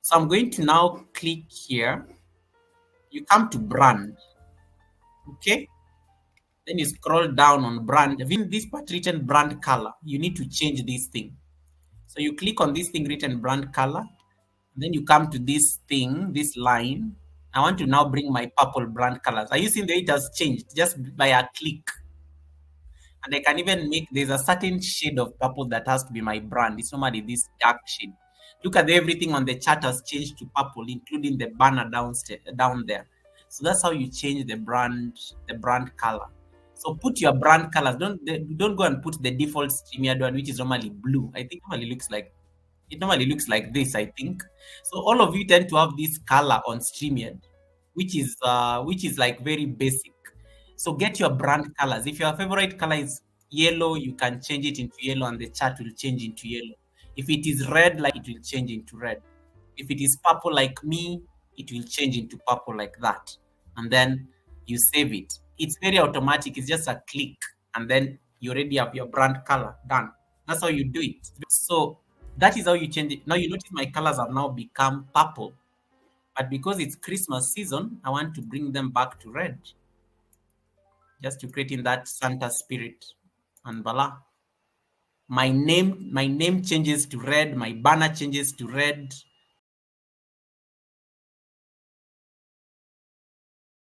So I'm going to now click here. You come to brand. Okay. Then you scroll down on brand. In this part written brand color, you need to change this thing. So you click on this thing written brand color. Then you come to this thing, this line. I want to now bring my purple brand colors. Are you seeing that it has changed just by a click? And I can even make, there's a certain shade of purple that has to be my brand. It's normally this dark shade. Look at everything on the chart has changed to purple, including the banner down there. So that's how you change the brand color. So put your brand colors. Don't go and put the default StreamYard one, which is normally blue. I think it normally looks like this, I think. So all of you tend to have this color on StreamYard, which is like very basic. So get your brand colors. If your favorite color is yellow, you can change it into yellow and the chart will change into yellow. If it is red, like it will change into red. If it is purple like me, it will change into purple like that. And then you save it. It's very automatic. It's just a click. And then you already have your brand color done. That's how you do it. So that is how you change it. Now you notice my colors have now become purple. But because it's Christmas season, I want to bring them back to red, just to create in that Santa spirit. And voila, my name changes to red, my banner changes to red,